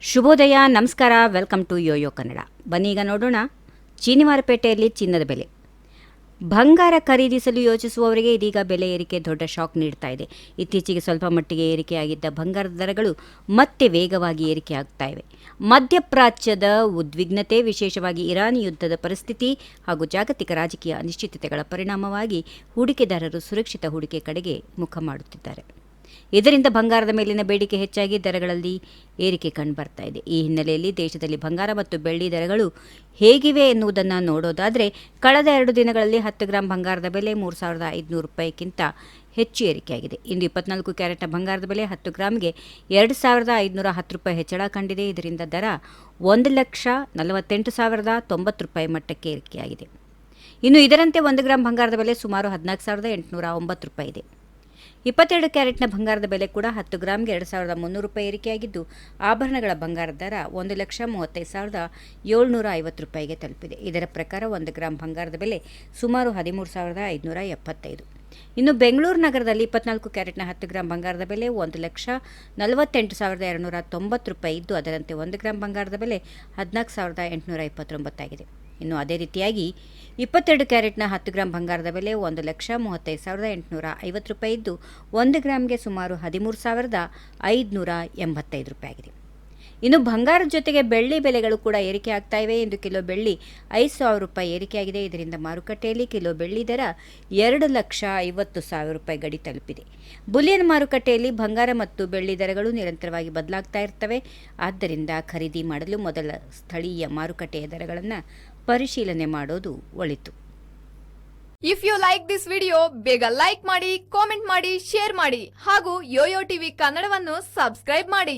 ಶುಭೋದಯ, ನಮಸ್ಕಾರ, welcome to Yoyo Kannada. ಬನ್ನಿ ಈಗ ನೋಡೋಣ ಚೀನಿವಾರಪೇಟೆಯಲ್ಲಿ ಚಿನ್ನದ ಬೆಲೆ. ಬಂಗಾರ ಖರೀದಿಸಲು ಯೋಚಿಸುವವರಿಗೆ ಇದೀಗ ಬೆಲೆ ಏರಿಕೆ ದೊಡ್ಡ ಶಾಕ್ ನೀಡ್ತಾ ಇದೆ. ಇತ್ತೀಚೆಗೆ ಸ್ವಲ್ಪ ಮಟ್ಟಿಗೆ ಏರಿಕೆಯಾಗಿದ್ದ ಬಂಗಾರದ ದರಗಳು ಮತ್ತೆ ವೇಗವಾಗಿ ಏರಿಕೆಯಾಗ್ತಾ ಇವೆ. ಮಧ್ಯಪ್ರಾಚ್ಯದ ಉದ್ವಿಗ್ನತೆ, ವಿಶೇಷವಾಗಿ ಇರಾನ್ ಯುದ್ಧದ ಪರಿಸ್ಥಿತಿ ಹಾಗೂ ಜಾಗತಿಕ ರಾಜಕೀಯ ಅನಿಶ್ಚಿತತೆಗಳ ಪರಿಣಾಮವಾಗಿ ಹೂಡಿಕೆದಾರರು ಸುರಕ್ಷಿತ ಹೂಡಿಕೆ ಕಡೆಗೆ ಮುಖ ಮಾಡುತ್ತಿದ್ದಾರೆ. ಇದರಿಂದ ಬಂಗಾರದ ಮೇಲಿನ ಬೇಡಿಕೆ ಹೆಚ್ಚಾಗಿ ದರಗಳಲ್ಲಿ ಏರಿಕೆ ಕಂಡುಬರ್ತಾ ಇದೆ. ಈ ಹಿನ್ನೆಲೆಯಲ್ಲಿ ದೇಶದಲ್ಲಿ ಬಂಗಾರ ಮತ್ತು ಬೆಳ್ಳಿ ದರಗಳು ಹೇಗಿವೆ ಎನ್ನುವುದನ್ನು ನೋಡೋದಾದರೆ, ಕಳೆದ 2 ದಿನಗಳಲ್ಲಿ 10 ಗ್ರಾಂ ಬಂಗಾರದ ಬೆಲೆ 3,500 ರೂಪಾಯಿಗಿಂತ ಹೆಚ್ಚು ಏರಿಕೆಯಾಗಿದೆ. ಇಂದು 24 ಕ್ಯಾರೆಟ್ನ ಬಂಗಾರದ ಬೆಲೆ 10 ಗ್ರಾಂಗೆ 2,510 ರೂಪಾಯಿ ಹೆಚ್ಚಳ ಕಂಡಿದೆ. ಇದರಿಂದ ದರ 1,48,090 ರೂಪಾಯಿ ಮಟ್ಟಕ್ಕೆ ಏರಿಕೆಯಾಗಿದೆ. ಇನ್ನು ಇದರಂತೆ 1 ಗ್ರಾಂ ಬಂಗಾರದ ಬೆಲೆ ಸುಮಾರು 14,809 ರೂಪಾಯಿ ಇದೆ. 22 ಕ್ಯಾರೆಟ್ನ ಬಂಗಾರದ ಬೆಲೆ ಕೂಡ 10 ಗ್ರಾಂಗೆ 2,300 ರೂಪಾಯಿ ಏರಿಕೆಯಾಗಿದ್ದು, ಆಭರಣಗಳ ಬಂಗಾರದ ದರ 1,35,750 ರೂಪಾಯಿಗೆ ತಲುಪಿದೆ. ಇದರ ಪ್ರಕಾರ 1 ಗ್ರಾಂ ಬಂಗಾರದ ಬೆಲೆ ಸುಮಾರು 13,575. ಇನ್ನು ಬೆಂಗಳೂರು ನಗರದಲ್ಲಿ 24 ಕ್ಯಾರೆಟ್ನ 10 ಗ್ರಾಂ ಬಂಗಾರದ ಬೆಲೆ 1,48,290 ರೂಪಾಯಿ ಇದ್ದು, ಅದರಂತೆ 1 ಗ್ರಾಂ ಬಂಗಾರದ ಬೆಲೆ 14,829 ಆಗಿದೆ. ಇನ್ನು ಅದೇ ರೀತಿಯಾಗಿ 22 ಕ್ಯಾರೆಟ್ನ 10 ಗ್ರಾಂ ಬಂಗಾರದ ಬೆಲೆ 1,35,850 ರೂಪಾಯಿ ಇದ್ದು, 1 ಗ್ರಾಂಗೆ ಸುಮಾರು 13,585 ರೂಪಾಯಿ ಆಗಿದೆ. ಇನ್ನು ಬಂಗಾರದ ಜೊತೆಗೆ ಬೆಳ್ಳಿ ಬೆಲೆಗಳು ಕೂಡ ಏರಿಕೆ ಆಗ್ತಾ ಇವೆ. ಇಂದು ಕಿಲೋ ಬೆಳ್ಳಿ 5,000 ರೂಪಾಯಿ ಏರಿಕೆಯಾಗಿದೆ. ಇದರಿಂದ ಮಾರುಕಟ್ಟೆಯಲ್ಲಿ ಕಿಲೋ ಬೆಳ್ಳಿ ದರ 2,50,000 ರೂಪಾಯಿ ಗಡಿ ತಲುಪಿದೆ. ಬುಲಿಯನ್ ಮಾರುಕಟ್ಟೆಯಲ್ಲಿ ಬಂಗಾರ ಮತ್ತು ಬೆಳ್ಳಿ ದರಗಳು ನಿರಂತರವಾಗಿ ಬದಲಾಗ್ತಾ ಇರ್ತವೆ. ಆದ್ದರಿಂದ ಖರೀದಿ ಮಾಡಲು ಮೊದಲ ಸ್ಥಳೀಯ ಮಾರುಕಟ್ಟೆಯ ದರಗಳನ್ನು ಪರಿಶೀಲನೆ ಮಾಡೋದು ಒಳಿತು. If you like this video, ಬೇಗ ಲೈಕ್ ಮಾಡಿ, ಕಾಮೆಂಟ್ ಮಾಡಿ, ಶೇರ್ ಮಾಡಿ ಹಾಗೂ ಯೋಯೋ ಟಿವಿ ಕನ್ನಡವನ್ನು ಸಬ್ಸ್ಕ್ರೈಬ್ ಮಾಡಿ.